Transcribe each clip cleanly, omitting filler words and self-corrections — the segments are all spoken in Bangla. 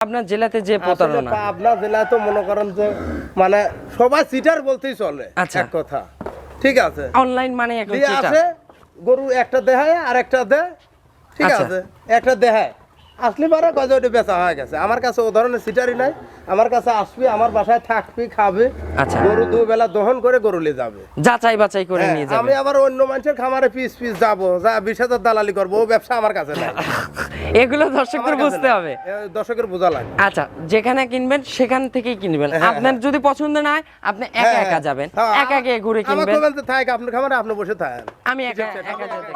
আপনার জেলাতে যে প্রতারণা, আপনার জেলায় তো মনে করেন যে মানে সবাই চিটার বলতেই চলে। আচ্ছা। এক কথা ঠিক আছে, অনলাইন মানে এখন দিয়ে চিটার। আসে গরু একটা দেখায় আর একটা দেয়, ঠিক আচ্ছা। আছে, একটা দেখায় আসলে পারে কয় ওটা বেচা হয়ে গেছে। আমার কাছে ও ধরনের সিটারি নাই, আমার কাছে আসবি, আমার বাসায় থাকবি, খাবে, আচ্ছা। গরু দুবেলা দহন করে গরু নিয়ে যাবে, যাচাই বাছাই করে হ্যাঁ, নিয়ে যাবে। আমি আবার অন্য মানুষের খামারে পিস পিস যাবো, যা 20,000 দালালি করবো, ও ব্যবসা আমার কাছে নাই। এগুলো দর্শকদের আমার কাছে বুঝতে নাই। হবে। দর্শকের বোঝা লাগে। আচ্ছা, যেখানে কিনবেন সেখান থেকেই কিনবেন। হ্যাঁ, আপনার যদি পছন্দ না হয় আপনি একা একা যাবেন, হ্যাঁ, একা একা ঘুরে আমার কিনবেন। কবেন তো থাক আপনার খামারে, আপনি বসে থাকেন, আমি একা একা যেতে।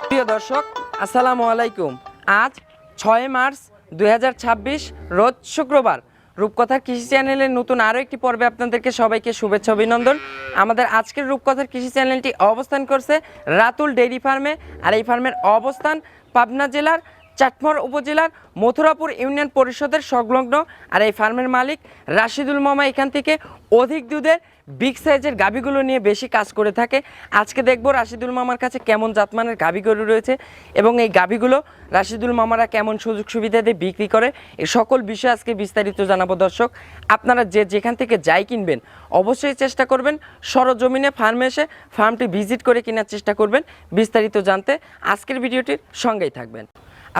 প্রিয় দর্শক, আসসালামু আলাইকুম। আজ 6 মার্চ 2026 রোজ শুক্রবার। রূপকথার কৃষি চ্যানেলের নতুন আরও একটি পর্বে আপনাদেরকে সবাইকে শুভেচ্ছা অভিনন্দন। আমাদের আজকের রূপকথার কৃষি চ্যানেলটি অবস্থান করছে রাতুল ডেইরি ফার্মে, আর এই ফার্মের অবস্থান পাবনা জেলার চাটমোহর উপজেলার মথুরাপুর ইউনিয়ন পরিষদের সংলগ্ন। আর এই ফার্মের মালিক রাশিদুল মামা এখান থেকে অধিক দুধের বিগ সাইজের গাভীগুলো নিয়ে বেশি কাজ করে থাকে। আজকে দেখব রাশিদুল মামার কাছে কেমন জাতমানের গাভী গরু রয়েছে এবং এই গাভীগুলো রাশিদুল মামারা কেমন সুযোগ সুবিধা দিয়ে বিক্রি করে, এই সকল বিষয়ে আজকে বিস্তারিত জানাবো। দর্শক, আপনারা যেখান থেকে যাই কিনবেন অবশ্যই চেষ্টা করবেন সরজমিনে ফার্মে এসে ফার্মটি ভিজিট করে কেনার চেষ্টা করবেন। বিস্তারিত জানতে আজকের ভিডিওটির সঙ্গেই থাকবেন।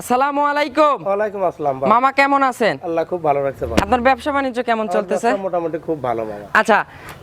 আসসালামু আলাইকুম। ওয়ালাইকুম আসসালাম। মামা কেমন আছেন? আল্লাহ খুব ভালো রাখছে। আপনার ব্যবসা বাণিজ্য কেমন চলতেছে? মোটামুটি খুব ভালো মামা। আচ্ছা,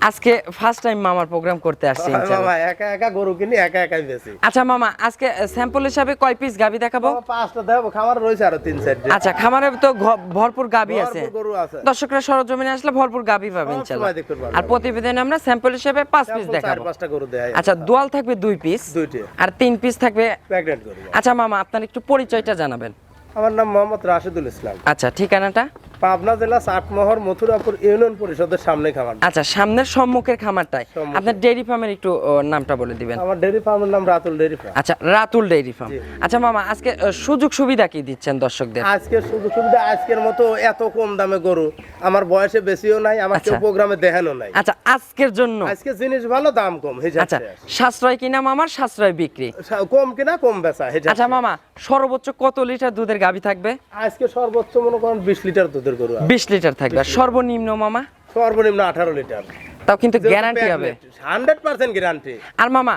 আজকে ফার্স্ট টাইম মামার প্রোগ্রাম করতে আসছি ইনশাআল্লাহ। মামা একা একা গরু কিনি, একা একাই বেশি। আচ্ছা মামা, আজকে স্যাম্পল হিসাবে কয় পিস গাবি দেখাবো? 5টা দেব, খামার রয়েছে আরো 3-4টা। আচ্ছা, খামারে তো ভরপুর গাবি আছে, ভরপুর গরু আছে। দর্শকরা সরজমিনে আসলে ভরপুর গাবি পাবেন ইনশাআল্লাহ। দেখতে পারবেন। আর প্রতিবেদনে আমরা স্যাম্পল হিসাবে 5 পিস দেখাবো। 4-5টা গরু দেয়। আচ্ছা, দোয়াল থাকবে 2 পিস, 2টি, আর 3 পিস থাকবে প্রেগন্যান্ট গরু। আচ্ছা মামা, আপনার একটু পরিচয়টা জানাবেন। আমার নাম মোহাম্মদ রাশিদুল ইসলাম। আচ্ছা, ঠিকানাটা? পাবনা জেলা চাটমোহর মথুরাপুর ইউনিয়ন পরিষদের সামনে খামার। আচ্ছা, সামনের সম্মুখের খামারটায়। সম্মুখে। আপনার ডেইরি ফার্মের একটু নামটা বলে দিবেন। আমার ডেইরি ফার্মের নাম রাতুল ডেইরি ফার্ম। আচ্ছা, রাতুল ডেইরি ফার্ম। জি। আচ্ছা মামা, আজকে সুযোগ সুবিধা কি দিচ্ছেন দর্শকদের? আজকের সুযোগ সুবিধা, আজকের মতো এত কম দামে গরু আমার বয়সে বেশিও নাই, আমার কেউ আচ্ছা। প্রোগ্রামে দেখানো নাই। আচ্ছা, আজকের জন্য আজকে জিনিস ভালো, দাম কম, হিসাব আচ্ছা, শেষ। সাশ্রয় কিনা মামার, সাশ্রয় বিক্রি। কম কিনা কম বেচা, হিসাব আচ্ছা শেষ। মামা, সর্বোচ্চ কত লিটার দুধের গাভী থাকবে? আজকে সর্বোচ্চ মনে করেন 20 লিটার দুধের গরু আছে। 20 লিটার থাকবে। আর সর্বনিম্ন মামা? সর্বনিম্ন 18 লিটার। তাও কিন্তু গ্যারান্টি হবে। 100% গ্যারান্টি। আর মামা,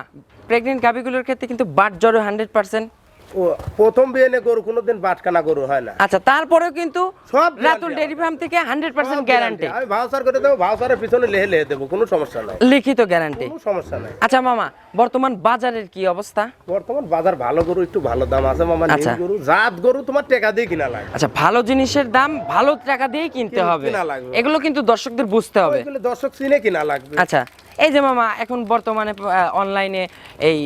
প্রেগনেন্ট গাভীগুলোর ক্ষেত্রে কিন্তু বাট জ্বর 100%। ও প্রথম বিয়েনে গরু কোনোদিন বাটকানা গরু হয় না। আচ্ছা, তারপরেও কিন্তু সব রাতুল guarantee ডেইরি ফার্ম থেকে 100% সব গ্যারান্টি। আমি ভাউচার করে দেবো, ভাউচারের পিছনে লেহে দেবো, কোনো সমস্যা নাই, লিখিত গ্যারান্টি। কোনো সমস্যা নাই। আচ্ছা মামা, বর্তমান বাজারের কি অবস্থা? বর্তমান বাজার ভালো গরু একটু ভালো দাম আছে মামা। আচ্ছা। নীল গরু, জাত গরু তোমার টাকা দিয়ে কিনা লাগে। আচ্ছা, ভালো জিনিসের দাম ভালো টাকা দিয়েই কিনতে হবে, কিনা লাগবে। এগুলো কিন্তু দর্শকদের বুঝতে হবে। ওইগুলো দর্শক চিনে কিনা লাগবে। আচ্ছা, এই যে মামা এখন বর্তমানে অনলাইনে এই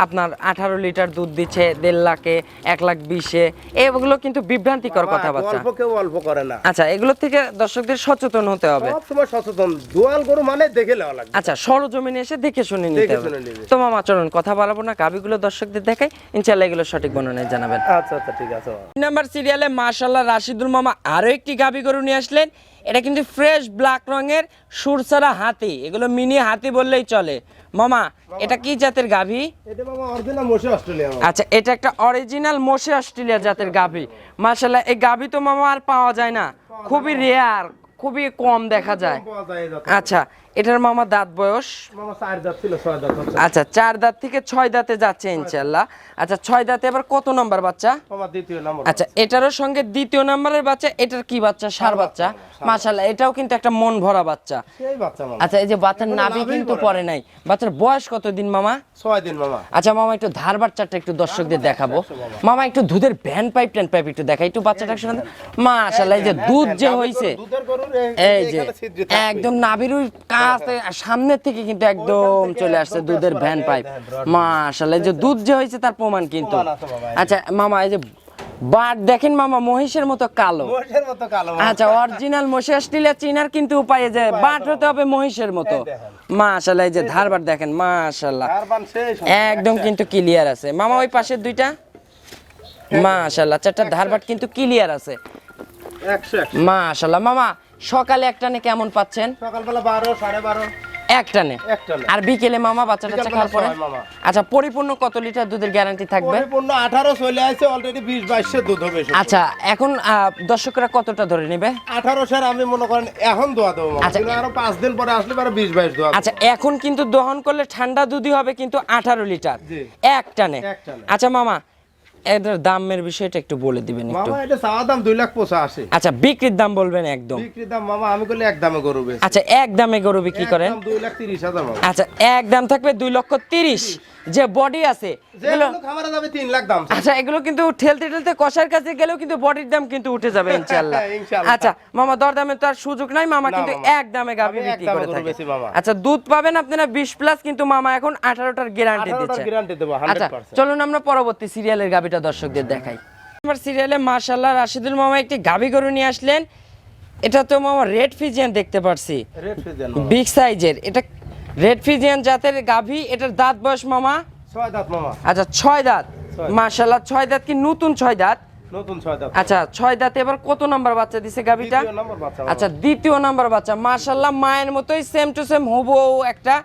আপনার 18 লিটার দুধ দিচ্ছে 1.5 লাখে, 1,20,000, এগুলো কিন্তু বিভ্রান্তিকর কথাবার্তা। অল্প কেউ অল্প করে না। আচ্ছা, এগুলো থেকে দর্শকদের সচেতন হতে হবে। সব সময় সচেতন, দোয়াল গরু মানে দেখে নেওয়া লাগবে। আচ্ছা, সরজমিনে এসে দেখে শুনে নিতে দেখে হবে। শুনে নিবে। তো মামা চলুন কথা বলাবো না, গাভীগুলো দর্শকদের দেখাই, ইনশাআল্লাহ এগুলো সঠিক বর্ণনায় জানাবেন। আচ্ছা আচ্ছা, ঠিক আছে মামা। 2 নাম্বার সিরিয়ালে মাশাআল্লাহ রাশিদুল মামা আরো একটি গাভী গরু নিয়ে আসলেন। এটা কিন্তু ফ্রেশ ব্ল্যাক রঙের সুরসারা হাতি, এগুলো মিনি হাতি বললেই চলে। মামা, এটা কি জাতের গাভী? এটা মামা অরিজিনাল মোশে অস্ট্রেলিয়া মামা। আচ্ছা, এটা একটা অরিজিনাল মোশে অস্ট্রেলিয়া জাতের গাভী। মাশাআল্লাহ, এই গাভী তো মামা আর পাওয়া যায় না, খুবই রেয়ার, খুবই কম দেখা যায়। পাওয়া যায় এই জাতের। আচ্ছা, এটার মামা দাঁত বয়স? মামা 4 দাঁত ছিল 6 দাঁত হচ্ছে। আচ্ছা, 4 দাঁত থেকে 6 দাঁতে যাচ্ছে ইনশাআল্লাহ। আচ্ছা, 6 দাঁতে আবার কত নাম্বার বাচ্চা? মামা দ্বিতীয় নম্বর। আচ্ছা, এটারও সঙ্গে দ্বিতীয় নাম্বারের বাচ্চা। এটার কি বাচ্চা? ষাঁড় বাচ্চা। মাশাআল্লাহ, এটাও কিন্তু একটা মন ভরা বাচ্চা। সেই বাচ্চা মামা। আচ্ছা, এই যে বাচ্চার নাভি কিন্তু পড়ে নাই। বাচ্চার বয়স কত দিন মামা? 6 দিন মামা। আচ্ছা মামা, একটু ধার বাচ্চাটা একটু দর্শকদের দেখাবো। মামা একটু দুধের ভ্যান পাইপ ট্যান পাইপ একটু দেখাই, একটু বাচ্চাটা শোনা। মাশাআল্লাহ, এই যে দুধ যে হইছে, দুধের গরুর এই যে এখানে ছিদ্র থাকবে। একদম নাভির ওই কাছ থেকে সামনের থেকে কিন্তু একদম চলে আসছে দুধের ভ্যান পাইপ। মাশাআল্লাহ, এই যে দুধ যে হয়েছে তার প্রমাণ কিন্তু। প্রমাণ আছে বাবা। আচ্ছা মামা, এই যে বাট দেখেন মামা, মহিষের মতো কালো। মহিষের মতো কালো মামা। আচ্ছা, অরিজিনাল মহিষ আসলে চিনার কিন্তু উপায় যে বাট হতে হবে মহিষের মতো। মাশাআল্লাহ, এই যে ধারবার দেখেন, মাশাআল্লাহ কারবান শেষ। একদম কিন্তু ক্লিয়ার আছে মামা। ওই পাশের দুইটা মাশাআল্লাহ, চারটা ধারবাট কিন্তু ক্লিয়ার আছে 100 মাশাআল্লাহ। মামা সকালে একটানে কেমন পাচ্ছেন? সকালবেলা 12 12:30 একটানে। একটানে। আর বিকেলে মামা বাচ্চা টাচ্চা খাওয়ার পরে? বিকালবেলা 6 মামা। আচ্ছা, পরিপূর্ণ কত লিটার দুধের গ্যারান্টি থাকবে? পরিপূর্ণ 18 চলে আসছে, অলরেডি 20-22 দুধ হবে এসব। আচ্ছা, এখন দর্শকরা কতটা ধরে নেবে? 18 স্যার আমি মনে করেন এখন দোয়া দেবো মামা। আচ্ছা। কিন্তু আরো 5 দিন পরে আসলে পরে 20-22 দোয়া দেবো। আচ্ছা, এখন কিন্তু দহন করলে ঠান্ডা দুধই হবে কিন্তু 18 লিটার জি। একটানে। একটানে। আচ্ছা মামা, এদের দামের বিষয়টা একটু বলে দিবেন একটু। মামা এটা চাওয়া দাম 2,85,000। আচ্ছা, বিক্রির দাম বলবেন একদম। বিক্রি দাম মামা আমি করলে এক দামে গরু বেচি। আচ্ছা, এক দামে গরু বিক্রি করেন? 2,30,000 মামা। আচ্ছা, এক দাম থাকবে 2,30,000। যে বডি আছে এগুলো, যেগুলো খামারে যাবে 3 লাখ দাম। আচ্ছা এগুলো কিন্তু ঠেলতে ঠেলতে কষার কাছে গেলেও কিন্তু বডির দাম কিন্তু উঠে যাবে ইনশাআল্লাহ। ইনশাআল্লাহ। আচ্ছা মামা, দরদামে তো আর সুযোগ নাই মামা, না কিন্তু মামা। এক দামে গাভী আমি এক বিক্রি দামে করে গরু থাকে। বেচি মামা। আচ্ছা, দুধ পাবেন আপনারা 20+ কিন্তু মামা এখন 18টার গ্যারান্টি 18টার দিচ্ছে। গ্যারান্টি দেবো আচ্ছা 100%। চলুন আমরা পরবর্তী সিরিয়ালের গাভীটা দর্শকদের দেখাই। আমার সিরিয়ালে মাশাআল্লাহ রাশিদুল মামা একটি গাভী গরু নিয়ে আসলেন। এটা তো মামা রেড ফিজিয়ান দেখতে পারছি, রেড ফিজিয়ান মামা। বিগ সাইজের। এটা রেড ফিজিয়ান জাতের গাভী। এটার দাঁত বয়স মামা? 6 দাঁত মামা। আচ্ছা, 6 দাঁত। ছয়। মাশাআল্লাহ, 6 দাঁত কি নতুন 6 দাঁত? নতুন 6 দাঁত। আচ্ছা, 6 দাঁতে এবার কত নাম্বার বাচ্চা দিছে গাভীটা? দ্বিতীয় নম্বর বাচ্চা মামা। আচ্ছা, দ্বিতীয় নাম্বার বাচ্চা। মাশাআল্লাহ, মায়ের মতোই সেম টু সেম হুবহু একটা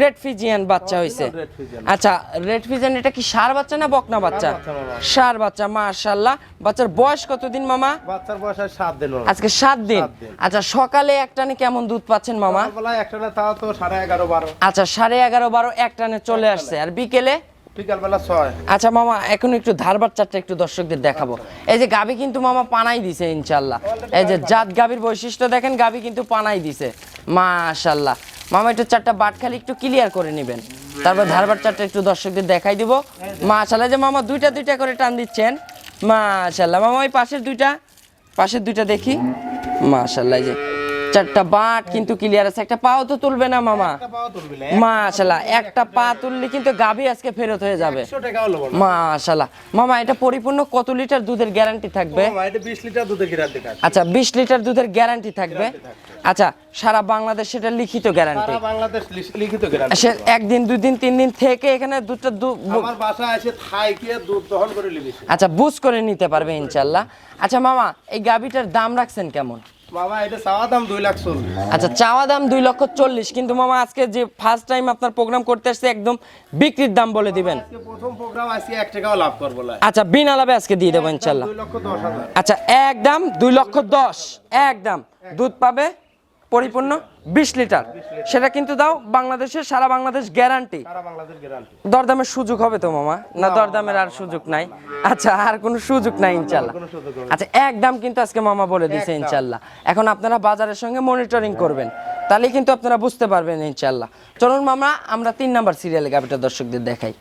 রেড ফিজিয়ান বাচ্চা হইছে। Red Friesian. আচ্ছা, রেড ফিজিয়ান এটা কি ষাঁড় বাচ্চা না বকনা বাচ্চা? বাচ্চা মামা। ষাঁড় বাচ্চা। মাশাআল্লাহ, বাচ্চার বয়স কতদিন মামা? বাচ্চার বয়স আর 7 দিন মামা। আজকে 7 দিন। 7 দিন। আচ্ছা, সকালে একটানে কেমন দুধ পাচ্ছেন মামা? সকালবেলা একটানে তাও তো 11:30-12। আচ্ছা, 11:30-12 একটানে চলে আসছে। আর বিকেলে? বিকালবেলা 6। আচ্ছা মামা, এখন একটু ধারবার চারটা একটু দর্শকদের দেখাবো। এই যে গাভী কিন্তু মামা পানাই দিছে ইনশাআল্লাহ। এই যে জাত গাভীর বৈশিষ্ট্য দেখেন, গাভী কিন্তু পানাই দিছে মাশাআল্লাহ। মামা একটু চারটা বাট খালি একটু ক্লিয়ার করে নেবেন, তারপর ধারবার চারটা একটু দর্শকদের দেখাই দিব। মাশাআল্লাহ, যে মামা দুইটা দুইটা করে টান দিচ্ছেন মাশাআল্লাহ। মামা ওই পাশের দুইটা দেখি। মাশাআল্লাহ, এই যে চারটা বাট কিন্তু ক্লিয়ার আছে। একটা পাও তো তুলবে না মামা? একটা পাও তুলবি না। মাশাআল্লাহ, একটা পা তুললে কিন্তু গাভী আজকে ফেরত হয়ে যাবে। 100 টাকা হলো বড়। মাশাআল্লাহ। মামা এটা পরিপূর্ণ কত লিটার দুধের গ্যারান্টি থাকবে? মামা এটা 20 লিটার দুধের গ্যারান্টি থাকে। আচ্ছা, 20 লিটার দুধের গ্যারান্টি থাকবে। আচ্ছা, সারা বাংলাদেশ সেটা লিখিত গ্যারান্টি? সারা বাংলাদেশ লিখিত গ্যারান্টি। সে একদিন 2 দিন 3 দিন থেকে এখানে দুধটা আমার বাসায় এসে থাইকে দুধ দহন করে লিবি। আচ্ছা, বুঝ করে নিতে পারবে ইনশাআল্লাহ। আচ্ছা মামা, এই গাভীটার দাম রাখছেন কেমন? মামা এটা চাওয়া দাম 2,40,000। আচ্ছা, চাওয়া দাম 2,40,000, কিন্তু মামা আজকে যে ফার্স্ট টাইম আপনার প্রোগ্রাম করতে আসছে একদম বিক্রির দাম বলে দিবেন। আজকে প্রথম প্রোগ্রাম আজকে 1 টাকাও লাভ করবো না। আচ্ছা, বিনা লাভে আজকে দিয়ে দেবো ইনশাআল্লাহ। 2,10,000। আচ্ছা, একদম 2,10,000 একদম। দুধ পাবে পরিপূর্ণ 20 লিটার। সেটা কিন্তু দাও বাংলাদেশের, সারা বাংলাদেশ গ্যারান্টি। সারা বাংলাদেশ গ্যারান্টি। দরদামের সুযোগ হবে তো মামা? না দরদামের আর সুযোগ নাই? আচ্ছা, আর কোনো সুযোগ নাই ইনশাআল্লাহ। কোনো সুযোগ হবে না। আচ্ছা, একদম কিন্তু আজকে মামা বলে দিয়েছে ইনশাআল্লাহ। এখন আপনারা বাজারের সঙ্গে মনিটরিং করবেন, তাহলে কিন্তু আপনারা বুঝতে পারবেন ইনশাআল্লাহ। চলুন মামা, আমরা 3 নাম্বার সিরিয়ালে গাভীটা দর্শকদের দেখাই।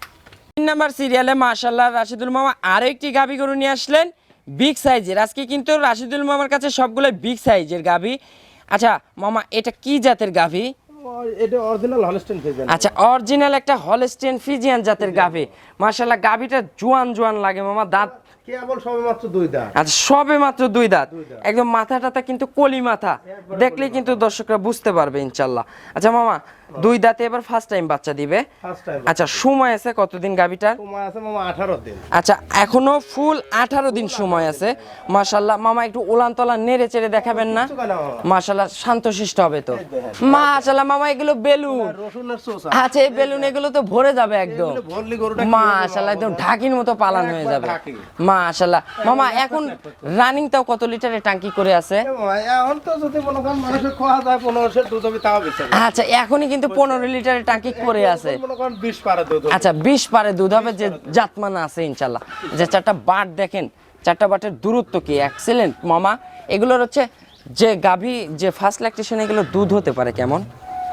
3 নাম্বার সিরিয়ালে মাশাআল্লাহ রাশিদুল মামা আরেকটি গাভী গরু নিয়ে আসলেন বিগ সাইজের। আজকে কিন্তু রাশিদুল মামার কাছে সবগুলো বিগ সাইজের গাভী। আচ্ছা মামা, এটা কি জাতের গাভী? এটা অরিজিনাল হলস্টেইন ফ্রিজিয়ান। আচ্ছা, অরিজিনাল একটা হলস্টেইন ফ্রিজিয়ান জাতের গাভী। মাশাআল্লাহ, গাভীটা জোয়ান জোয়ান লাগে মামা। দাঁত কেবল সবেমাত্র 2 দাঁত। আচ্ছা, সবে মাত্র 2 দাঁত। একদম মাথাটা কিন্তু কলি মাথা, দেখলেই কিন্তু দর্শকরা বুঝতে পারবে ইনশাআল্লাহ। আচ্ছা মামা, দুই দাঁতে এবার ফার্স্ট টাইম বাচ্চা দিবে। First time. আচ্ছা সময় আছে কতদিন গাভীটার? সময় আছে মামা 18 দিন। আচ্ছা এখনো ফুল 18 দিন সময় আছে। মাশাআল্লাহ মামা একটু উলান তলান নেড়ে চেড়ে দেখাবেন না? মাশাআল্লাহ শান্তশিষ্ট হবে তো। মাশাআল্লাহ মামা এগুলো বেলুন, রসুনের চোষা। আচ্ছা এই বেলুন এগুলো তো ভরে যাবে একদম। ভরলি গরুটা মাশাআল্লাহ একদম ঢাকির মতো পালন হয়ে যাবে। মাশাআল্লাহ মামা এখন রানিং তাও কত লিটারের টাঙ্কি করে আছে? এখন তো যদি মনে করেন মানুষের খাওয়া যায় 1500 দুধ হবে তাও বেঁচে যাবে। আচ্ছা এখনই কিন্তু 15 লিটারের টাঙ্কি করে আছে। মনে করেন 20 পারে দুধ হবে। আচ্ছা 20 পারে দুধ হবে, যে জাতমান আছে ইনশাআল্লাহ। যে চারটা বাট দেখেন, চারটা বাটের দূরত্ব কি এক্সেলেন্ট মামা। এগুলোর হচ্ছে যে গাভী যে ফার্স্ট ল্যাকটেশন এগুলো দুধ হতে পারে কেমন?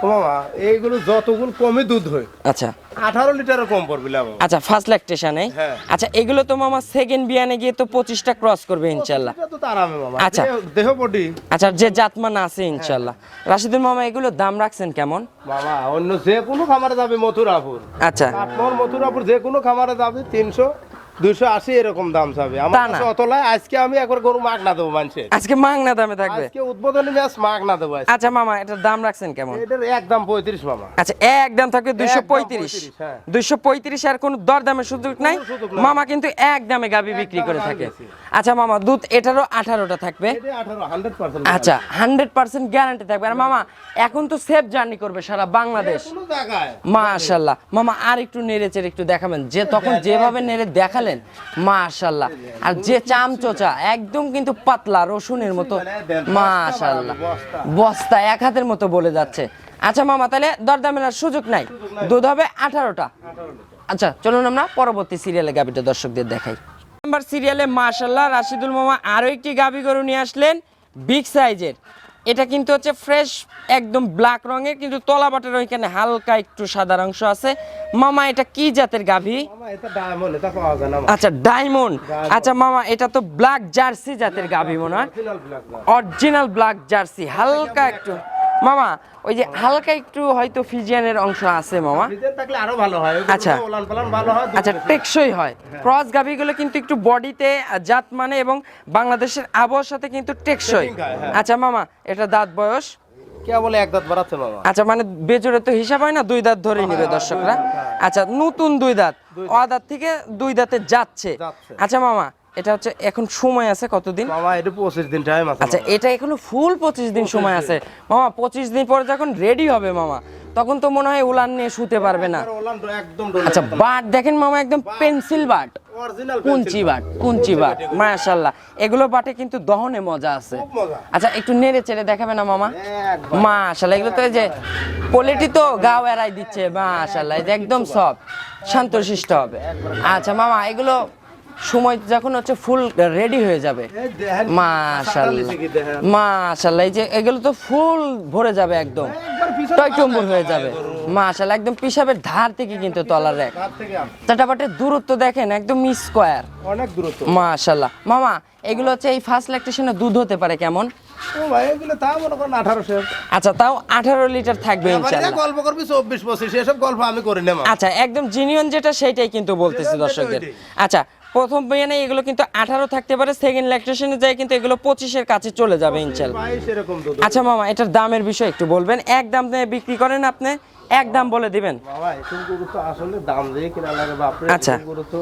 ও মামা এইগুলো যতগুলো কমই দুধ হয় আচ্ছা 18 লিটারের কম পড়বে না বাবা। আচ্ছা ফার্স্ট ল্যাকটেশনে। হ্যাঁ। আচ্ছা এগুলো তো মামা সেকেন্ড বিয়ানে গিয়ে তো 25টা ক্রস করবে ইনশাআল্লাহ। এটা তো আরামে মামা। আচ্ছা। দেহ বডি আচ্ছা যে জাতমান আছে ইনশাআল্লাহ। রাশিদুল মামা এগুলো দাম রাখছেন কেমন? বাবা অন্য যে কোনো খামারে যাবে মথুরাপুর, আচ্ছা কাঠমোহর মথুরাপুর যে কোনো খামারে যাবে 300 280 এরকম দাম চাবে। আমার তা না। কাছে অতলায় আজকে আমি একবার গরু মাগ না দেবো মানুষের। আজকে মাংনা দামে থাকবে। আজকে উদ্বোধনী ম্যাচ মাগ না দেবো আজকে। আচ্ছা মামা এটার দাম রাখছেন কেমন? এটার একদম 35 মামা। আচ্ছা একদম থাকবে 235। হ্যাঁ। 235 আর কোনো দরদামের সুযোগ নাই। কোনো সুযোগ নাই। মামা কিন্তু একদমে গাবি বিক্রি করে একদম থাকে। বেশি। আচ্ছা মামা দুধ এটারও 18টা থাকবে। এটা 18 100%। আচ্ছা 100% গ্যারান্টি থাকবে। আর মামা এখন তো সেফ জার্নি করবে সারা বাংলাদেশ। কোনো জায়গায় মাশাআল্লাহ মামা আর একটু নেড়ে চেড়ে একটু দেখাবেন, যে তখন যেভাবে নেড়ে দেখালেন মাশাআল্লাহ। আর যে চামচোচা একদম কিন্তু পাতলা রসুনের মতো। মাশাআল্লাহ বস্তা এক হাতের মতো বলে যাচ্ছে। আচ্ছা মামা তাহলে দরদামের আর সুযোগ নাই, দুধ হবে 18টা। আচ্ছা চলুন আমরা পরবর্তী সিরিয়ালে গাবিটা দর্শকদের দেখাই। নাম্বার সিরিয়ালে মাশাআল্লাহ রাশিদুল মামা আরো একটি গাবি গরু নিয়ে আসলেন বিগ সাইজের। এটা কিন্তু হচ্ছে ফ্রেশ একদম ব্ল্যাক রঙের, কিন্তু তলা বাটের ওইখানে হালকা একটু সাদা অংশ আছে। মামা এটা কি জাতের গাভী? মামা এটা ডায়মন্ড, এটা পাওয়া যায় না মামা। আচ্ছা ডায়মন্ড। আচ্ছা মামা এটা তো ব্ল্যাক জার্সি জাতের গাভী মনে হয়, অরিজিনাল ব্ল্যাক না। Original black jersey. হালকা একটু মামা ওই যে হালকা একটু হয়তো ফিজিয়ানের অংশ আছে মামা। ডিজাইন থাকলে আরো ভালো হয়। আচ্ছা। ওলান পালান ভালো হয়। আচ্ছা টেকসই হয়। ক্রস গাভীগুলো কিন্তু একটু বডিতে জাত মানে এবং বাংলাদেশের আবহাওয়ার সাথে কিন্তু টেকসই। হ্যাঁ। আচ্ছা মামা এটা দাঁত বয়স? কে বলে এক দাঁত বাড়াচ্ছে মামা? আচ্ছা মানে বেজোরে তো হিসাব হয় না, দুই দাঁত ধরে নিবে দর্শকরা। আচ্ছা নতুন দুই দাঁত, দাঁত থেকে দুই দাঁতে যাচ্ছে। আচ্ছা মামা এটা হচ্ছে এখন সময় আছে কতদিন? মামা এটা 25 দিন টাইম আছে। আচ্ছা এটা এখনো ফুল 25 দিন সময় আছে মামা। 25 দিন পরে যখন রেডি হবে মামা তখন তো মনে হয় উলান নিয়ে শুতে পারবে না। ওলান একদম আচ্ছা বাট দেখেন মামা একদম পেন্সিল বাট, অরিজিনাল কুঞ্চি বাট মাশাআল্লাহ। এগুলো বাটে কিন্তু দহনে মজা আছে। খুব মজা। আচ্ছা একটু নেড়ে চেড়ে দেখাবে না মামা? একদম। মাশাআল্লাহ এগুলো তো এই যে কোয়ালিটি তো গাও এরাই দিচ্ছে মাশাআল্লাহ। এই যে একদম সব শান্তশিষ্ট হবে। আচ্ছা মামা এগুলো সময় যখন হচ্ছে ফুল রেডি হয়ে যাবে এই দেখেন মাশাআল্লাহ সাদা লিচি দেখেন। মাশাআল্লাহ। এই যে এগুলো তো ফুল ভরে যাবে একদম একবার পিছনে টয়টম্বুর হয়ে যাবে মাশাআল্লাহ। একদম পিসাবের ধার থেকে কিন্তু তলার রেক। হাত থেকে আসে। চাটাপাটের দূরত্ব দেখেন একদম স্কোয়ার অনেক দূরত্ব। মাশাআল্লাহ। মামা এগুলো হচ্ছে এই ফার্স্ট ল্যাকটেশনে দুধ হতে পারে কেমন? ও ভাই এগুলো তা মনে করেন 1800। আচ্ছা তাও 18 লিটার থাকবে এবারে ইনশাআল্লাহ। গল্প করবি 24 25 এসব গল্প আমি করি না মামা। আচ্ছা একদম জিনিয়ন যেটা সেটাই কিন্তু বলতেছি যেটা দর্শকদের। ওইটাই। আচ্ছা প্রথম বিয়ানে এগুলো কিন্তু 18 থাকতে পারে, সেকেন্ড ল্যাকটেশনে যায় কিন্তু এগুলো 25 এর কাছে চলে যাবে ইনশাআল্লাহ। 22 এরকম দুধ। আচ্ছা মামা এটার দামের বিষয় একটু বলবেন। এক দাম দিয়ে বিক্রি করেন আপনি, এক দাম বলে দিবেন। বাবা এসব গরু তো আসলে দাম দিয়ে কিনা লাগে বাপরে। আচ্ছা। এসব গরু তো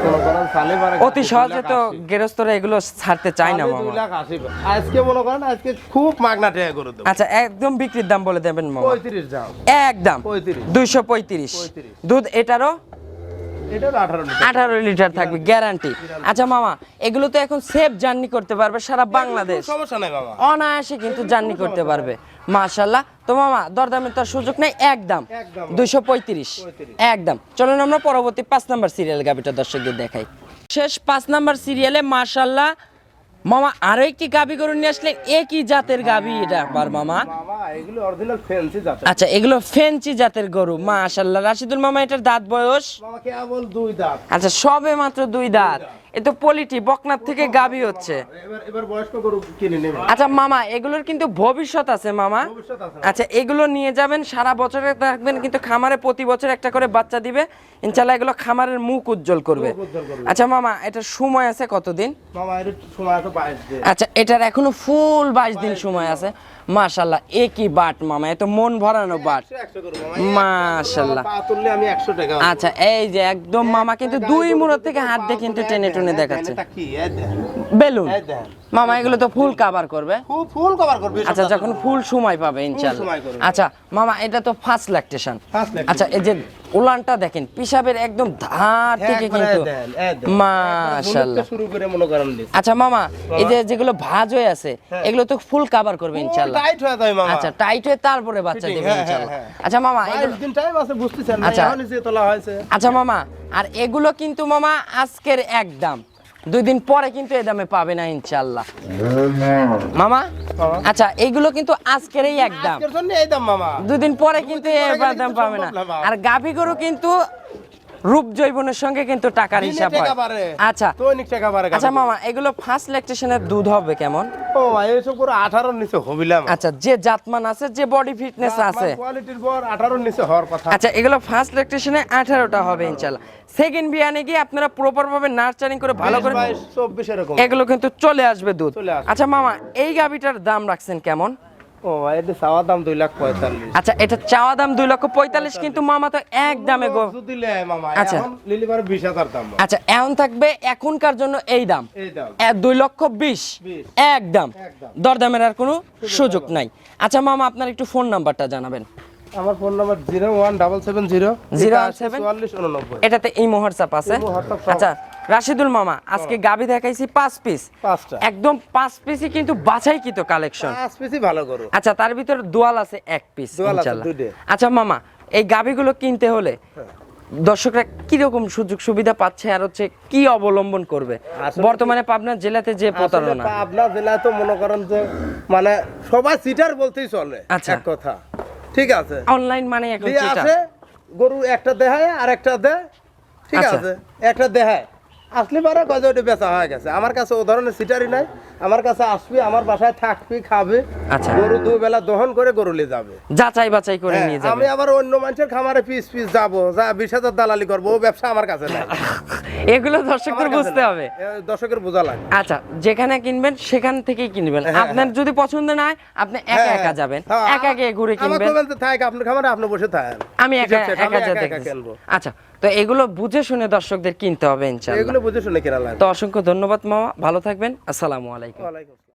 মনে করেন সালে বারে অতি সহজে তো গেরস্তরা এগুলো ছাড়তে চায় না মামা। 2,80,000 আজকে মনে করেন আজকে খুব মাগনা টাকা গরু দেব। আচ্ছা একদম বিক্রির দাম বলে দেবেন মামা। 35 দাম। একদম 35। 235। দুধ এটারও এটা 18 লিটার। 18 লিটার থাকবে গ্যারান্টি। আচ্ছা মামা এগুলো তো এখন সেফ জার্নি করতে পারবে সারা বাংলাদেশ, সমস্যা নাই বাবা। অনায়াসে কিন্তু জার্নি করতে পারবে মাশাআল্লাহ। তো মামা দরদামের তো আর সুযোগ নেই, একদম একদম। 235 একদম। চলুন আমরা পরবর্তী 5 নাম্বার সিরিয়াল গাবিটা দর্শকদের দেখাই। শেষ 5 নাম্বার সিরিয়ালে মাশাআল্লাহ মামা আরো একটি গাবি গরু নিয়ে আসলে একই জাতের গাবি এটা আবার মামা। মামা এগুলো অরিজিনাল ফ্যান্সি জাত। আচ্ছা এগুলো ফেন্সি জাতের গরু মাশাআল্লাহ। রাশিদুল মামা এটার দাঁত বয়স? মামা কেবল 2 দাঁত। আচ্ছা সবে মাত্র 2 দাঁত। এ তো পলিটি বকনার থেকে গাবি হচ্ছে। এবার বয়স্ক গরু কিনে নেবে। আচ্ছা মামা এগুলোর কিন্তু ভবিষ্যৎ আছে মামা। ভবিষ্যৎ আছে। আচ্ছা এগুলো নিয়ে যাবেন সারা বছরে থাকবেন কিন্তু খামারে প্রতি বছর একটা করে বাচ্চা দিবে ইনশাআল্লাহ। এগুলো খামারের মুখ উজ্জ্বল করবে। উজ্জ্বল করবে। আচ্ছা মামা এটার সময় আছে কতদিন? মামা এর সময় আছে 22 দিন। আচ্ছা, এটার এখনো ফুল 22 দিন সময় আছে। মাশাআল্লাহ, একই বাট মামা, এত মন ভরানো বাট। 100 করবো মামা। মাশাআল্লাহ। পা তুললে আমি 100 টাকা। আচ্ছা, এই যে একদম মামা কিন্তু দুই মুড়ো থেকে হাত দিয়ে কিন্তু টেনে টুনে দেখাচ্ছে। এটা কি? এই দেখেন। বেলুন এই দেখেন। মামা, এগুলো তো ফুল কভার করবে। ফুল কভার করবে। আচ্ছা, যখন ফুল সময় পাবে ইনশাআল্লাহ। সময় করবে। আচ্ছা মামা, এটা তো ফার্স্ট ল্যাকটেশন। First lactation। আচ্ছা, এই যে উলানটা দেখেন, পিসাবের একদম ধার থেকে কিন্তু মাশাআল্লাহ। শুরু করে মনে করেন দিন। আচ্ছা মামা, এই যে যেগুলো ভাঁজ হয়ে আছে এগুলো তো ফুল কভার করবে ইনশাআল্লাহ। টাইট হয়ে যায় মামা। আচ্ছা, টাইট হয়ে তারপরে বাচ্চা Fitting, দেবে হ্যাঁ, ইনশাআল্লাহ। হ্যাঁ, হ্যাঁ। আচ্ছা মামা, 22 দিন টাইম আছে, বুঝতেছেন না? আচ্ছা। এখন নিচে তোলা হয়েছে। আচ্ছা মামা, আর এগুলো কিন্তু মামা আজকের একদম, 2 দিন পরে কিন্তু এই দামে পাবে না ইনশাআল্লাহ মামা। আচ্ছা, এগুলো কিন্তু আজকেরই একদম, আজকের জন্য এই দাম মামা। 2 দিন পরে কিন্তু পরে এই গেলে দাম কিন্তু পাবে না। সম্ভব না বাবা। আর গাভী গরু কিন্তু রূপ জৈবনের সঙ্গে কিন্তু টাকার দিনে হিসাব হয়। টাকা বাড়ে। আচ্ছা দৈনিক টাকা বাড়ে। আচ্ছা মামা, এগুলো ফার্স্ট ল্যাকটেশনের দুধ হবে কেমন? ও এইসব করে 18 এর নিচে হবিলাম। আচ্ছা, যে জাতমান আছে, যে বডি ফিটনেস আছে, কোয়ালিটির পর 18 এর নিচে হওয়ার কথা। আচ্ছা এগুলো ফার্স্ট ল্যাকটেশনে 18টা হবে ইনশাআল্লাহ। সেকেন্ড বিয়ানে গিয়ে আপনারা প্রপার ভাবে নার্চারিং করে ভালো করে 22, 24 এরকম। এগুলো কিন্তু চলে আসবে দুধ। চলে আসবে। আচ্ছা মামা, এই গাভীটার দাম রাখছেন কেমন? ও এটা চাওয়া দাম 2,45,000। আচ্ছা, এটা চাওয়া দাম 2,45,000, কিন্তু মামা তো এক দামে গো। যদি লে মামা, আচ্ছা। এখন লিলিবার 20,000 দাম। আচ্ছা, এখন থাকবে এখনকার জন্য এই দাম, এই দাম। 2,20,000 একদম। একদম। দরদামের আর কোনো সুযোগ নাই। আচ্ছা মামা, আপনার একটু ফোন নাম্বারটা জানাবেন। আমার ফোন নাম্বার 01770 017 4489। এটাতে এই হোয়াটসঅ্যাপ আছে। ইমো, হোয়াটসঅ্যাপ সব। আচ্ছা রাশিদুল মামা, আজকে গাভী দেখাইছি 5 পিস, 5টা। একদম 5 পিসই কিন্তু বাছাইকৃত কালেকশন। 5 পিসই ভালো করো। আচ্ছা, তার ভিতর দোয়াল আছে 1 পিস দোয়াল আছে ইনশাআল্লাহ। 2টে। আচ্ছা মামা, এই গাভীগুলো কিনতে হলে দর্শকরা কি রকম সুযোগ সুবিধা পাচ্ছে আর হচ্ছে কি অবলম্বন করবে? আসলে বর্তমানে পাবনা জেলাতে যে প্রতারণা। পাবনা জেলায় তো মনে করেন যে মানে সবাই সিটার বলতেই চলে। আচ্ছা। এক কথা। ঠিক আছে। অনলাইন মানে এখন দিয়ে যেটা আসে গরু একটা দেখায় আর একটা দেয়। ঠিক আচ্ছা। আছে। একটা দেখায় আসলে পারে কয় ওটা বেচা হয়ে গেছে। আমার কাছে ও ধরনের সিটারই নাই। আমার কাছে আসবি, আমার বাসায় থাকবি, খাবে। আচ্ছা। গরু দুবেলা দহন করে গরু নিয়ে যাবে। যাচাই বাছাই করে হ্যাঁ, নিয়ে যাবে। আমি আবার অন্য মানুষের খামারে পিস পিস যাবো, যা 20,000 দালালি করবো, ও ব্যবসা আমার কাছে নাই। এগুলো দর্শকদের আমার কাছে বুঝতে নাই। হবে। দর্শকের বোঝা লাগে। আচ্ছা, যেখানে কিনবেন সেখান থেকেই কিনবেন। হ্যাঁ, আপনার যদি পছন্দ না হয়, আপনি একা একা যাবেন, হ্যাঁ, একা একা ঘুরে আমার কিনবেন। কমেন্টে থাক, আপনার খামারে আপনি বসে থাকেন। আমি একা হিসাব শেষ, একা আমি যা একা দেখতেছি। কিনবো। আচ্ছা, তো এগুলো বুঝে শুনে দর্শকদের কিনতে হবে ইনশাআল্লাহ। এগুলো বুঝে শুনে কেনা লাগে। তো অসংখ্য ধন্যবাদ মামা, ভালো থাকবেন। আসসালামু আলাইকুম। ওয়ালাইকুম আসসালাম।